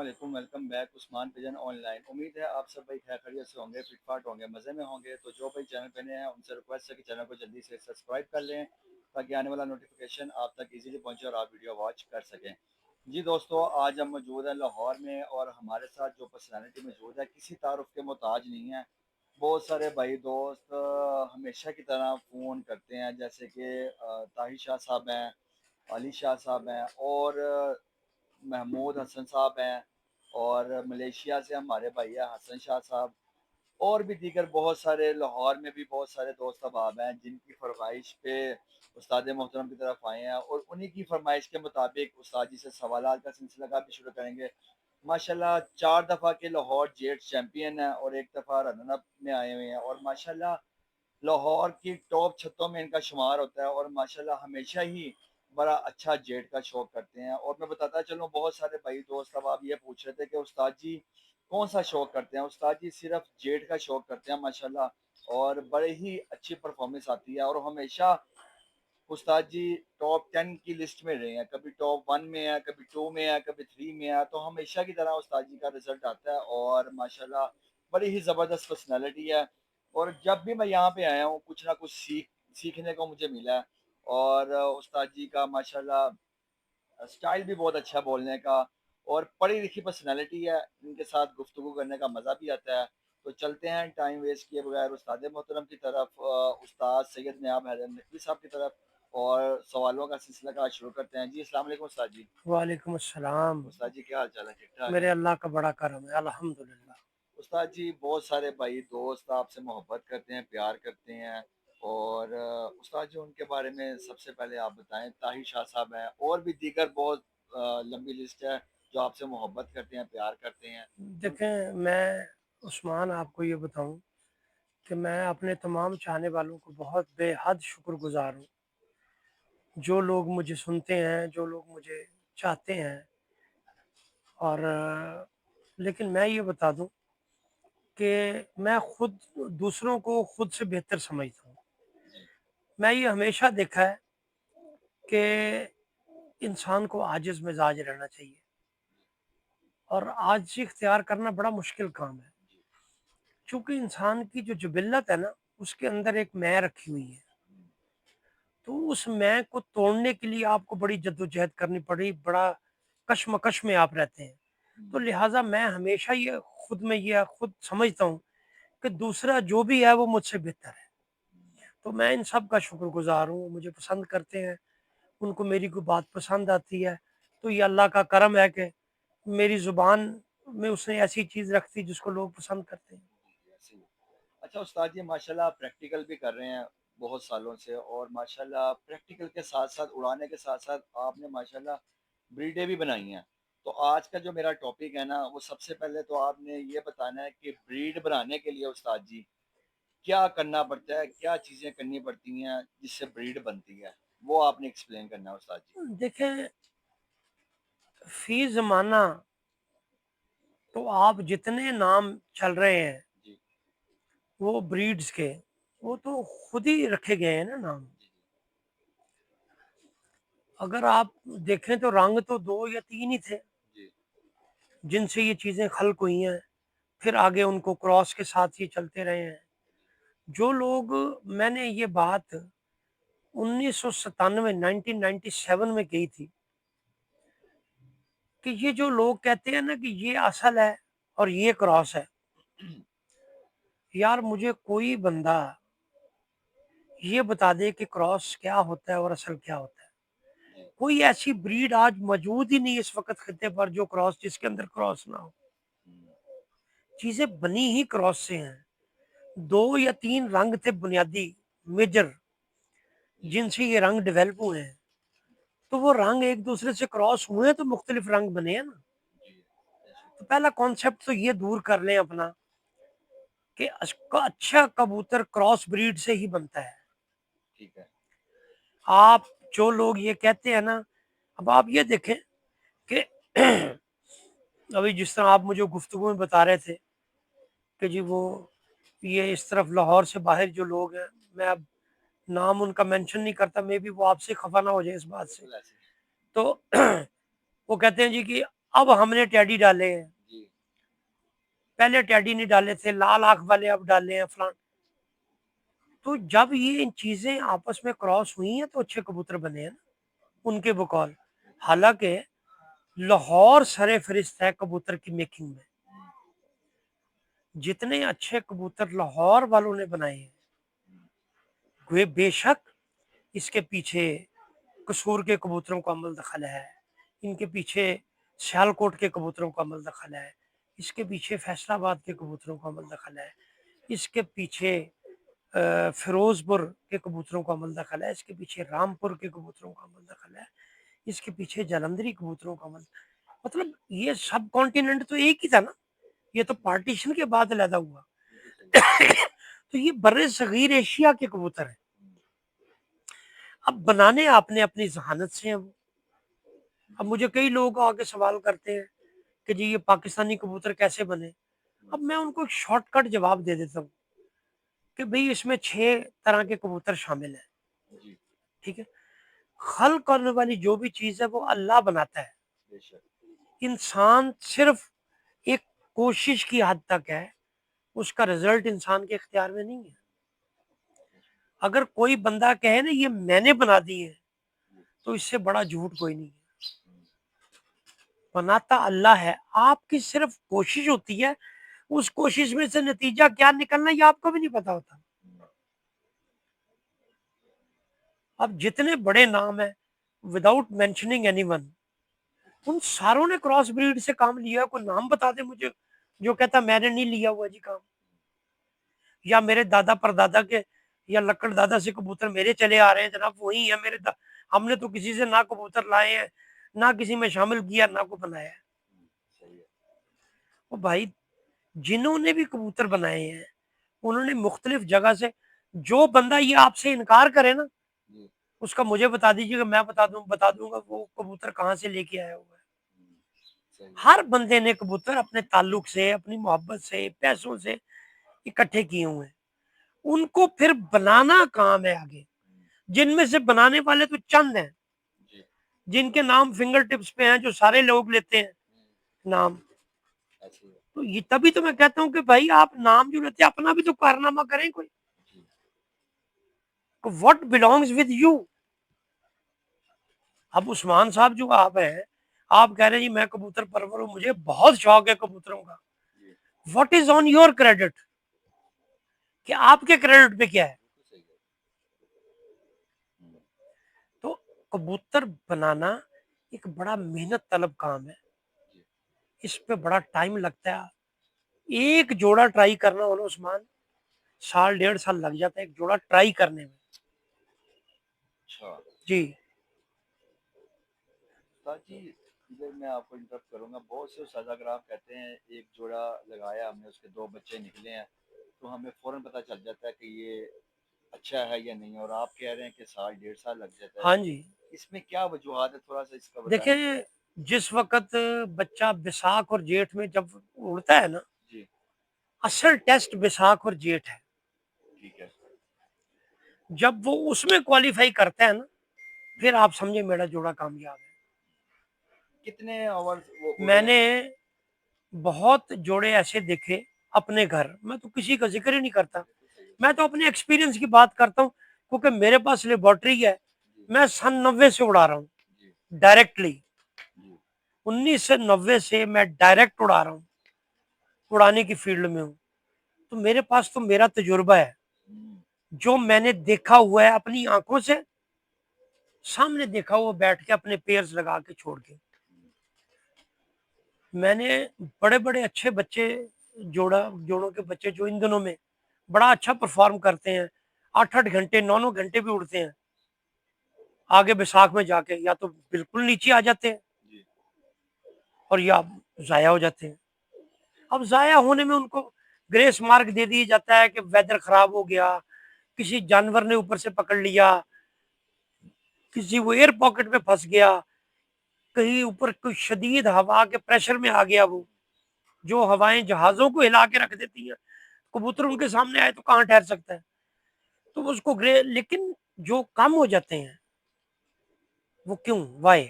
علیکم، welcome back Usman Pigeon on line. امید ہے آپ سب بھائی خیر خیریت سے ہوں گے، فٹ فاٹ ہوں گے، مزے میں ہوں گے۔ تو جو بھائی چینل پہ نئے ہیں ان سے ریکویسٹ ہے کہ چینل کو جلدی سے سبسکرائب کر لیں تاکہ آنے والا نوٹیفیکیشن آپ تک ایزیلی پہنچے اور آپ ویڈیو واچ کر سکیں۔ جی دوستو، آج ہم موجود ہیں لاہور میں اور ہمارے ساتھ جو پرسنالٹی موجود ہے کسی تعارف کے محتاج نہیں ہے۔ بہت سارے بھائی دوست ہمیشہ کی طرح فون کرتے ہیں، جیسے کہ طاہر شاہ صاحب ہیں، علی شاہ صاحب ہیں، اور محمود حسن صاحب ہیں، اور ملیشیا سے ہمارے بھائی ہیں حسن شاہ صاحب، اور بھی دیگر بہت سارے لاہور میں بھی بہت سارے دوست احباب ہیں جن کی فرمائش پہ استاد محترم کی طرف آئے ہیں، اور انہی کی فرمائش کے مطابق استاد جی سے سوالات کا سلسلہ کا بھی شروع کریں گے۔ ماشاءاللہ 4 دفعہ کے لاہور جیٹ چیمپئن ہیں اور 1 دفعہ رنر اپ میں آئے ہوئے ہیں، اور ماشاءاللہ لاہور کی ٹاپ چھتوں میں ان کا شمار ہوتا ہے، اور ماشاءاللہ ہمیشہ ہی بڑا اچھا جیٹ کا شوق کرتے ہیں۔ اور میں بتاتا چلوں، بہت سارے بھائی دوست اب آپ یہ پوچھ رہے تھے کہ استاد جی کون سا شوق کرتے ہیں۔ استاد جی صرف جیٹ کا شوق کرتے ہیں ماشاءاللہ، اور بڑے ہی اچھی پرفارمنس آتی ہے، اور ہمیشہ استاد جی ٹاپ 10 کی لسٹ میں رہے ہیں، کبھی ٹاپ 1 میں ہے، کبھی 2 میں ہے، کبھی 3 میں ہے، تو ہمیشہ کی طرح استاد جی کا رزلٹ آتا ہے، اور ماشاءاللہ بڑی ہی زبردست پرسنالٹی ہے۔ اور جب بھی میں یہاں پہ آیا ہوں کچھ نہ کچھ سیکھنے کو مجھے ملا ہے، اور استاد جی کا ماشاءاللہ اسٹائل بھی بہت اچھا ہے بولنے کا، اور پڑھی لکھی پرسنالٹی ہے، ان کے ساتھ گفتگو کرنے کا مزہ بھی آتا ہے۔ تو چلتے ہیں ٹائم ویسٹ کیے بغیر استاد محترم کی طرف، استاد سید نیاب حیدر نقوی صاحب کی طرف، اور سوالوں کا سلسلہ کا شروع کرتے ہیں۔ جی السلام علیکم استاد جی۔ وعلیکم السلام۔ استاد جی کیا حال چال ہے؟ ٹھیک ٹھاک میرے ہیں؟ اللہ کا بڑا کرم ہے، الحمدللہ۔ استاد جی بہت سارے بھائی دوست آپ سے محبت کرتے ہیں، پیار کرتے ہیں، اور استاد جی ان کے بارے میں سب سے پہلے آپ بتائیں۔ طاہر شاہ صاحب ہیں، اور بھی دیگر بہت لمبی لسٹ ہے جو آپ سے محبت کرتے ہیں، پیار کرتے ہیں۔ دیکھیں، میں عثمان آپ کو یہ بتاؤں کہ میں اپنے تمام چاہنے والوں کو بہت بے حد شکر گزار ہوں، جو لوگ مجھے سنتے ہیں، جو لوگ مجھے چاہتے ہیں۔ اور لیکن میں یہ بتا دوں کہ میں خود دوسروں کو خود سے بہتر سمجھتا ہوں۔ میں یہ ہمیشہ دیکھا ہے کہ انسان کو عاجز مزاج رہنا چاہیے، اور عاجزی اختیار کرنا بڑا مشکل کام ہے، چونکہ انسان کی جو جبلت ہے نا، اس کے اندر ایک میں رکھی ہوئی ہے، تو اس میں کو توڑنے کے لیے آپ کو بڑی جدوجہد کرنی پڑی، بڑا کشمکش میں آپ رہتے ہیں۔ تو لہٰذا میں ہمیشہ یہ خود سمجھتا ہوں کہ دوسرا جو بھی ہے وہ مجھ سے بہتر ہے، تو میں ان سب کا شکر گزار ہوں۔ مجھے پسند کرتے ہیں، ان کو میری کوئی بات پسند آتی ہے، تو یہ اللہ کا کرم ہے کہ میری زبان میں اس نے ایسی چیز رکھ دی جس کو لوگ پسند کرتے ہیں۔ اچھا استاد جی، ماشاءاللہ آپ پریکٹیکل بھی کر رہے ہیں بہت سالوں سے، اور ماشاءاللہ پریکٹیکل کے ساتھ ساتھ اڑانے کے ساتھ ساتھ آپ نے ماشاءاللہ بریڈیں بھی بنائی ہیں۔ تو آج کا جو میرا ٹاپک ہے نا، وہ سب سے پہلے تو آپ نے یہ بتانا ہے کہ بریڈ بنانے کے لیے استاد جی کیا کرنا پڑتا ہے، کیا چیزیں کرنی پڑتی ہیں جس سے بریڈ بنتی ہے، وہ آپ نے ایکسپلین کرنا ہے استاد جی۔ دیکھیں، فی زمانہ تو آپ جتنے نام چل رہے ہیں جی وہ بریڈز کے، وہ تو خود ہی رکھے گئے ہیں نا نام۔ جی اگر آپ دیکھیں تو رنگ تو 2 یا 3 ہی تھے جی جن سے یہ چیزیں خلق ہوئی ہیں، پھر آگے ان کو کراس کے ساتھ یہ چلتے رہے ہیں۔ جو لوگ، میں نے یہ بات 1997 میں کہی تھی کہ یہ جو لوگ کہتے ہیں نا کہ یہ اصل ہے اور یہ کراس ہے، یار مجھے کوئی بندہ یہ بتا دے کہ کراس کیا ہوتا ہے اور اصل کیا ہوتا ہے۔ کوئی ایسی بریڈ آج موجود ہی نہیں اس وقت خطے پر جو کراس، جس کے اندر کراس نہ ہو۔ چیزیں بنی ہی کراس سے ہیں۔ 2 یا 3 رنگ تھے بنیادی، میجر، جن سے یہ رنگ ڈیولپ ہوئے ہیں، تو وہ رنگ ایک دوسرے سے کراس ہوئے ہیں تو مختلف رنگ بنے ہیں نا۔ تو پہلا کانسیپٹ تو یہ دور کر لیں اپنا کہ اچھا کبوتر کراس بریڈ سے ہی بنتا ہے۔ ٹھیک ہے۔ آپ جو لوگ یہ کہتے ہیں نا، اب آپ یہ دیکھیں کہ ابھی جس طرح آپ مجھے گفتگو میں بتا رہے تھے کہ جی وہ یہ اس طرف لاہور سے باہر جو لوگ ہیں، میں اب نام ان کا مینشن نہیں کرتا، میں بھی وہ آپ سے خفا نہ ہو جائے اس بات سے، بالکل ایسے ہی۔ تو وہ کہتے ہیں جی کہ اب ہم نے ٹیڈی ڈالے ہیں، جی پہلے ٹیڈی نہیں ڈالے تھے، لال آنکھ والے اب ڈالے ہیں فلان. تو جب یہ ان چیزیں آپس میں کراس ہوئی ہیں تو اچھے کبوتر بنے ہیں نا ان کے بقول. حالانکہ لاہور سر فہرست ہے کبوتر کی میکنگ میں. جتنے اچھے کبوتر لاہور والوں نے بنائے ہیں، وہ بے شک اس کے پیچھے قصور کے کبوتروں کا عمل دخل ہے، ان کے پیچھے سیالکوٹ کے کبوتروں کا عمل دخل ہے، اس کے پیچھے فیصل آباد کے کبوتروں کا عمل دخل ہے، اس کے پیچھے فیروز پور کے کبوتروں کا عمل دخل ہے، اس کے پیچھے رامپور کے کبوتروں کا عمل دخل ہے، اس کے پیچھے جلندری کبوتروں کا عمل. مطلب یہ سب کانٹیننٹ تو ایک ہی تھا نا، یہ تو پارٹیشن کے بعد علیحدہ ہوا. تو یہ بر صغیر ایشیا کے کبوتر ہیں. اب بنانے آپ نے اپنی ذہانت سے ہیں وہ. اب مجھے کئی لوگ آگے سوال کرتے ہیں کہ جی یہ پاکستانی کبوتر کیسے بنے. اب میں ان کو ایک شارٹ کٹ جواب دے دیتا ہوں کہ بھئی اس میں 6 طرح کے کبوتر شامل ہیں. جی ٹھیک ہے. خلق کرنے والی جو بھی چیز ہے وہ اللہ بناتا ہے. بے شک انسان صرف ایک کوشش کی حد تک ہے، اس کا رزلٹ انسان کے اختیار میں نہیں ہے. اگر کوئی بندہ کہے نا یہ میں نے بنا دی ہے تو اس سے بڑا جھوٹ کوئی نہیں ہے. بناتا اللہ ہے، آپ کی صرف کوشش ہوتی ہے، اس کوشش میں سے نتیجہ کیا نکلنا یہ آپ کو بھی نہیں پتا ہوتا. اب جتنے بڑے نام ہیں وداؤٹ مینشننگ اینی ون، ان ساروں نے کراس بریڈ سے کام لیا. کوئی نام بتا دے مجھے جو کہتا میں نے نہیں لیا ہوا جی کام، یا میرے دادا پردادا کے یا لکڑ دادا سے کبوتر میرے چلے آ رہے ہیں جناب وہی ہے میرے ہم نے تو کسی سے نہ کبوتر لائے ہیں، نہ کسی میں شامل کیا، نہ کو بنایا ہے. وہ بھائی جنہوں نے بھی کبوتر بنائے ہیں انہوں نے مختلف جگہ سے، جو بندہ یہ آپ سے انکار کرے نا اس کا مجھے بتا دیجیے کہ میں بتا دوں گا وہ کبوتر کہاں سے لے کے آیا ہوا ہے. ہر بندے نے کبوتر اپنے تعلق سے، اپنی محبت سے، پیسوں سے اکٹھے کیے ہوئے ہیں. ان کو پھر بنانا کام ہے آگے، جن میں سے بنانے والے تو چند ہیں جن کے نام فنگر ٹپس پہ ہیں، جو سارے لوگ لیتے ہیں نام. تو یہ تبھی تو میں کہتا ہوں کہ بھائی آپ نام جو لیتے ہیں اپنا بھی تو کارنامہ کریں کوئی. What belongs with you. اب عثمان صاحب جو آپ ہیں، آپ کہہ رہے ہیں جی میں کبوتر پرور ہوں، مجھے بہت شوق ہے کبوتروں کا. What is on your credit, کہ آپ کے کریڈٹ پہ کیا ہے. تو کبوتر بنانا ایک بڑا محنت طلب کام ہے، اس پہ بڑا ٹائم لگتا ہے. ایک جوڑا ٹرائی کرنا ہونا عثمان 1.5 سال لگ جاتا ہے ایک جوڑا ٹرائی کرنے میں. جی جی ادھر میں آپ کو انٹرپٹ کروں گا. بہت سے اساتذہ اگر آپ کہتے ہیں ایک جوڑا لگایا ہم نے، اس کے 2 بچے نکلے ہیں، تو ہمیں فوراً پتہ چل جاتا ہے کہ یہ اچھا ہے یا نہیں. اور آپ کہہ رہے ہیں کہ 1.5 سال لگ جاتا ہے. ہاں جی. اس میں کیا وجوہات ہے، تھوڑا سا اس کا بتائیں. دیکھیں جس وقت بچہ بساکھ اور جیٹھ میں جب اڑتا ہے نا، جی اصل ٹیسٹ بساکھ اور جیٹھ ہے. ٹھیک ہے. جب وہ اس میں کوالیفائی کرتا ہے نا پھر آپ سمجھے میرا جوڑا کامیاب ہے. کتنے آورز وہ میں نے بہت جوڑے ایسے دیکھے اپنے گھر میں، تو کسی کا ذکر ہی نہیں کرتا، میں تو اپنے ایکسپیرینس کی بات کرتا ہوں کیونکہ میرے پاس لیبارٹری ہے. میں 90 سے اڑا رہا ہوں ڈائریکٹلی، 1990 سے میں ڈائریکٹ اڑا رہا ہوں، اڑانے کی فیلڈ میں ہوں. تو میرے پاس تو میرا تجربہ ہے، جو میں نے دیکھا ہوا ہے اپنی آنکھوں سے سامنے دیکھا ہوا، بیٹھ کے اپنے پیئرز لگا کے چھوڑ کے. میں نے بڑے بڑے اچھے بچے جوڑوں کے بچے جو ان دنوں میں بڑا اچھا پرفارم کرتے ہیں، 8 گھنٹے 9 گھنٹے بھی اڑتے ہیں، آگے بساکھ میں جا کے یا تو بالکل نیچے آ جاتے ہیں اور یا ضائع ہو جاتے ہیں. اب ضائع ہونے میں ان کو گریس مارک دے دیا جاتا ہے کہ ویدر خراب ہو گیا، کسی جانور نے اوپر سے پکڑ لیا، کسی وہ ایئر پاکٹ میں پھنس گیا، کہیں اوپر کوئی شدید ہوا کے پریشر میں آ گیا، وہ جو ہوائیں جہازوں کو ہلا کے رکھ دیتی ہیں، کبوتر ان کے سامنے آئے تو کہاں ٹھہر سکتا ہے. تو اس کو لیکن جو کم ہو جاتے ہیں وہ کیوں، وائے.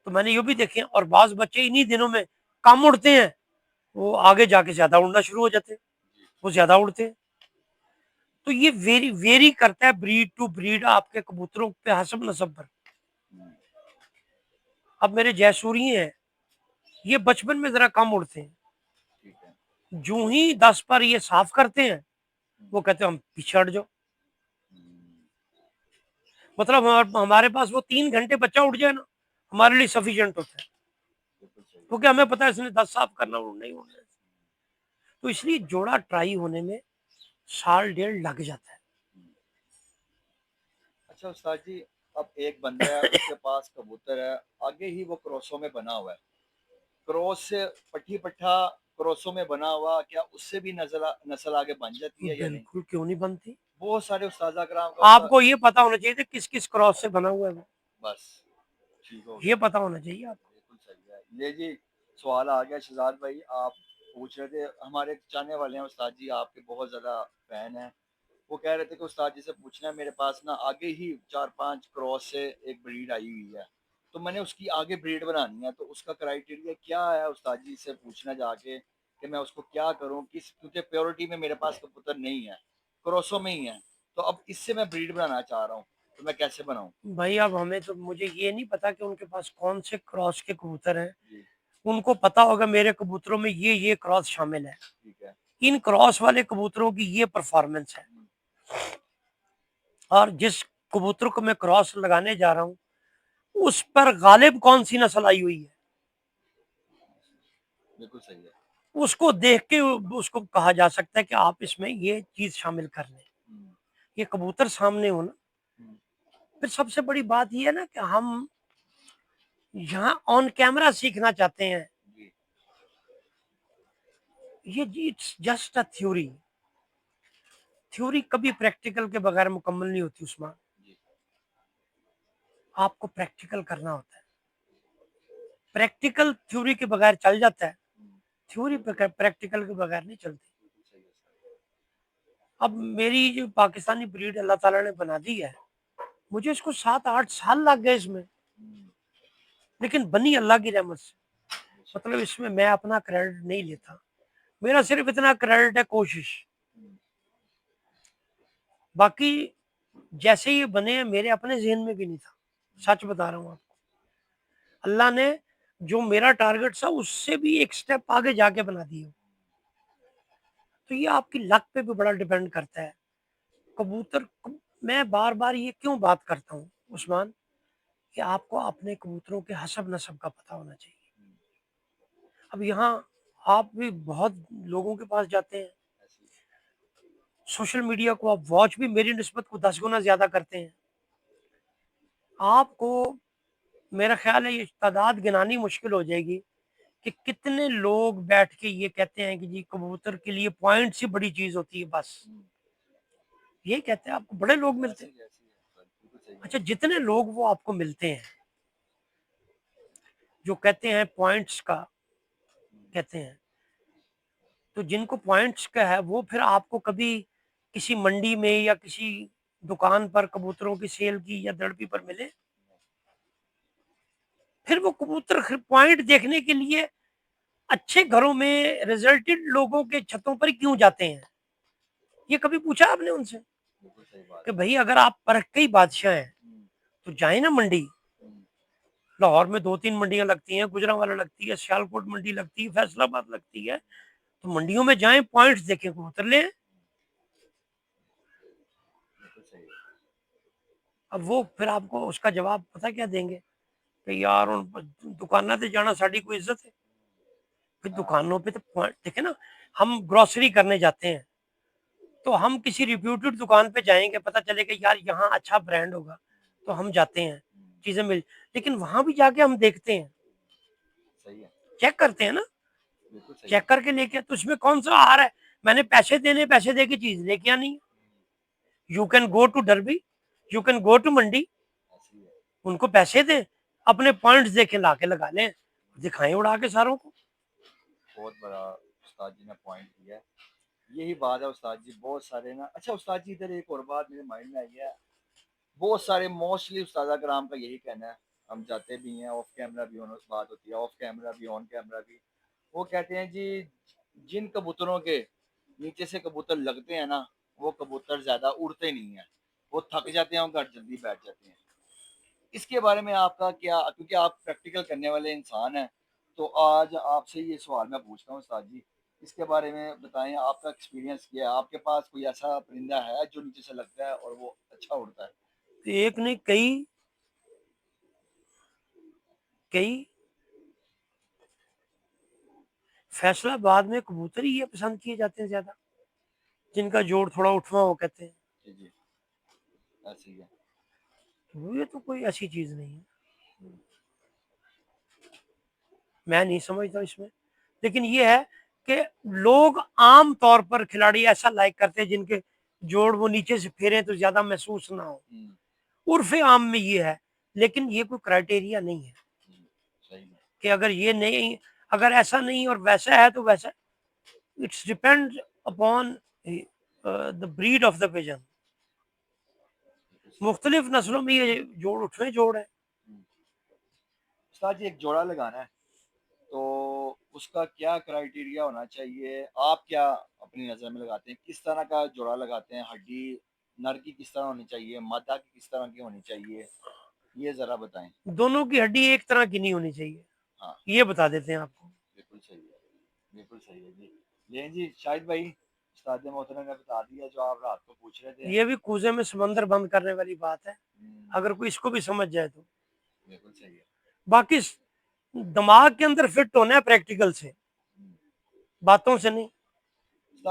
تو میں نے یہ بھی دیکھے ہیں، اور بعض بچے انہی دنوں میں کم اڑتے ہیں، وہ آگے جا کے زیادہ اڑنا شروع ہو جاتے ہیں، وہ زیادہ اڑتے ہیں. تو یہ ویری کرتا ہے بریڈ ٹو بریڈ آپ کے کبوتروں پہ حسب نسب پر. اب میرے جیسوری ہیں، یہ بچپن میں ذرا کم اڑتے ہیں، ٹھیک ہے. جو ہی 10 پر یہ صاف کرتے ہیں وہ کہتے ہیں ہم پیچھے ہٹ جاؤ. مطلب ہمارے پاس وہ 3 گھنٹے بچہ اٹھ جائے نا ہمارے لیے سفیشینٹ ہوتا ہے، بالکل صحیح. کیونکہ ہمیں پتا ہے اس نے 10 صاف کرنا اور نہیں اڑنا. تو اس لیے جوڑا ٹرائی ہونے میں 1.5 سال لگ جاتا ہے. اچھا استاد جی، اب ایک بندہ ہے اس کے پاس کبوتر ہے، آگے ہی وہ کروسوں میں بنا ہوا ہے، کروس سے پٹھی پٹھا کروسوں میں بنا ہوا، کیا اس سے بھی نسل آگے بن جاتی ہے یا نہیں؟ بالکل کیوں نہیں بنتی. بہت سارے استاذہ کرام کا آپ کو یہ پتا ہونا چاہیے کس کس کراس سے بنا ہوا ہے وہ، بس ٹھیک ہو یہ گیا. پتا ہونا چاہیے آپ کو. بالکل صحیح ہے. یہ جی سوال آ گیا شہزاد بھائی، آپ پوچھ رہے تھے، ہمارے چاہنے والے ہیں استاد جی، آپ کے بہت زیادہ فین ہیں. وہ کہہ رہے تھے کہ استاد جی سے پوچھنا ہے، میرے پاس نا آگے ہی 4-5 کراس سے ایک بریڈ آئی ہوئی ہے، تو میں نے اس کی آگے بریڈ بنانی ہے، تو اس کا کرائیٹیریا کیا ہے استاد جی سے پوچھنا جا کے کہ میں اس کو کیا کروں، کیونکہ پیورٹی میں میرے پاس کبوتر نہیں ہے، کروسوں میں ہی ہے، تو اب اس سے میں بریڈ بنانا چاہ رہا ہوں، تو میں کیسے بناؤں؟ بھائی اب ہمیں تو مجھے یہ نہیں پتا کہ ان کے پاس کون سے کراس کے کبوتر ہیں، جی ان کو پتا ہوگا میرے کبوتروں میں یہ کراس شامل ہے، ٹھیک ہے. ان کراس والے کبوتروں کی یہ پرفارمنس ہے، اور جس کبوتر کو میں کراس لگانے جا رہا ہوں اس پر غالب کون سی نسل آئی ہوئی ہے، بالکل صحیح ہے. اس کو دیکھ کے اس کو کہا جا سکتا ہے کہ آپ اس میں یہ چیز شامل کر لیں. یہ کبوتر سامنے ہونا. پھر سب سے بڑی بات یہ ہے نا کہ ہم یہاں آن کیمرہ سیکھنا چاہتے ہیں، جی یہ جسٹ اے تھیوری کبھی پریکٹیکل کے بغیر مکمل نہیں ہوتی عثمان. جی آپ کو پریکٹیکل کرنا ہوتا ہے، پریکٹیکل تھیوری کے بغیر چل جاتا ہے، تھیوری پریکٹیکل کے بغیر نہیں چلتی. صحیح ہے سر. اب میری جو پاکستانی بریڈ اللہ تعالیٰ نے بنا دی ہے، مجھے اس کو 7-8 سال لگ گئے اس میں، لیکن بنی اللہ کی رحمت سے. مطلب اس میں اپنا کریڈٹ نہیں لیتا، میرا صرف اتنا کریڈٹ ہے کوشش. باقی جیسے یہ بنے ہیں میرے اپنے ذہن میں بھی نہیں تھا، سچ بتا رہا ہوں آپ کو. اللہ نے جو میرا ٹارگٹ تھا اس سے بھی ایک سٹیپ آگے جا کے بنا دی. تو یہ آپ کی لک پہ بھی بڑا ڈیپینڈ کرتا ہے. کبوتر میں بار بار یہ کیوں بات کرتا ہوں عثمان کہ آپ کو اپنے کبوتروں کے حسب نسب کا پتہ ہونا چاہیے. اب یہاں آپ بھی بہت لوگوں کے پاس جاتے ہیں، سوشل میڈیا کو آپ واچ بھی میری نسبت کو 10 گنا زیادہ کرتے ہیں. آپ کو میرا خیال ہے یہ تعداد گنانی مشکل ہو جائے گی کہ کتنے لوگ بیٹھ کے یہ کہتے ہیں کہ جی کبوتر کے لیے پوائنٹ سے بڑی چیز ہوتی ہے، بس یہ کہتے ہیں. آپ کو بڑے لوگ ملتے ہیں. اچھا جتنے لوگ وہ آپ کو ملتے ہیں جو کہتے ہیں پوائنٹس کا کہتے ہیں، تو جن کو پوائنٹس کا ہے وہ پھر آپ کو کبھی کسی منڈی میں یا کسی دکان پر کبوتروں کی سیل کی یا دڑبی پر ملے؟ پھر وہ کبوتر پوائنٹ دیکھنے کے لیے اچھے گھروں میں ریزلٹڈ لوگوں کے چھتوں پر کیوں جاتے ہیں؟ یہ کبھی پوچھا آپ نے ان سے کہ بھائی اگر آپ پرکھ بادشاہ ہیں تو جائیں نا منڈی. لاہور میں 2-3 منڈیاں لگتی ہیں، گجرانوالہ لگتی ہے، سیالکوٹ منڈی لگتی ہے، فیصل آباد لگتی ہے، تو منڈیوں میں جائیں، پوائنٹس دیکھیں، کبوتر لیں. اب وہ پھر آپ کو اس کا جواب پتہ کیا دیں گے کہ یار دکانوں پہ جانا ساری کوئی عزت ہے. پھر دکانوں پہ تو دیکھیں نا، ہم گروسری کرنے جاتے ہیں تو ہم کسی ریپیوٹڈ دکان پہ جائیں گے، پتہ چلے کہ یار یہاں اچھا برانڈ ہوگا تو ہم جاتے ہیں، چیزیں مل، لیکن وہاں بھی جا کے ہم دیکھتے ہیں، چیک کرتے ہیں نا، چیک کر کے لے کے. تو اس میں کون سا آہار ہے؟ میں نے پیسے دینے، پیسے دے کے چیز لے کے آنی. You can go to Derby, you can go to mandi, ان کو پیسے دیں، اپنے پوائنٹس دیکھیں، لا کے لگا لیں، دکھائیں اڑا کے ساروں کو. بہت بڑا استاد جی نے پوائنٹ دیا ہے. یہی بات ہے استاد جی، بہت سارے نا. اچھا استاد جی ادھر ایک اور بات میرے مائنڈ میں آئی ہے، بہت سارے موسٹلی استاد کرام کا یہی کہنا ہے، ہم جاتے بھی ہیں آف کیمرہ بھی آن بات ہوتی ہے آف کیمرہ بھی آن کیمرہ بھی. وہ کہتے ہیں جی جن کبوتروں کے نیچے سے کبوتر لگتے ہیں نا وہ کبوتر زیادہ اڑتے نہیں ہیں, وہ تھک جاتے ہیں اور گھر جلدی بیٹھ جاتے ہیں. اس کے بارے میں آپ کا کیا, کیونکہ آپ پریکٹیکل کرنے والے انسان ہیں تو آج آپ سے یہ سوال میں پوچھتا ہوں استاد جی, اس کے بارے میں بتائیں آپ کا ایکسپیرینس کیا ہے, آپ کے پاس کوئی ایسا پرندہ ہے جو نیچے سے لگتا ہے اور وہ اچھا اڑتا ہے؟ ایک نہیں کئی فیصلہ آباد میں کبوتر ہی یہ پسند کیے جاتے ہیں زیادہ, جن کا جوڑ تھوڑا اٹھواں ہو کہتے ہیں. جی جی ایسے ہی ہے. تو یہ تو کوئی ایسی چیز نہیں ہے, میں نہیں سمجھتا اس میں. لیکن یہ ہے کہ لوگ عام طور پر کھلاڑی ایسا لائک کرتے ہیں جن کے جوڑ وہ نیچے سے پھیرے تو زیادہ محسوس نہ ہو, عرف عام میں یہ ہے. لیکن یہ کوئی کرائٹیریا نہیں ہے صحیح ہے. کہ اگر یہ نہیں, اگر ایسا نہیں اور ویسا ہے تو ویسا. It's depend upon the breed of the pigeon. مختلف نسلوں میں یہ جوڑ اٹھویں جوڑ ہے. استاد جی ایک جوڑا لگانا ہے تو اس کا کیا کرائٹیریا ہونا چاہیے, آپ کیا اپنی نظر میں لگاتے ہیں, کس طرح کا جوڑا لگاتے ہیں, ہڈی نر کی کس طرح ہونی چاہیے, مادہ کی کس طرح کی ہونی چاہیے, یہ ذرا بتائیں. دونوں کی ہڈی ایک طرح کی نہیں ہونی چاہیے, ہاں یہ بتا دیتے ہیں آپ کو. بالکل صحیح ہے, بالکل صحیح ہے جی. لیکن جی شاہد بھائی استاد محترم نے بتا دیا جو آپ رات کو پوچھ رہے تھے. یہ بھی کوزے میں سمندر بند کرنے والی بات ہے, اگر کوئی اس کو بھی سمجھ جائے تو. بالکل صحیح ہے. باقی دماغ کے اندر فٹ ہونا ہے پریکٹیکل سے, باتوں سے نہیں.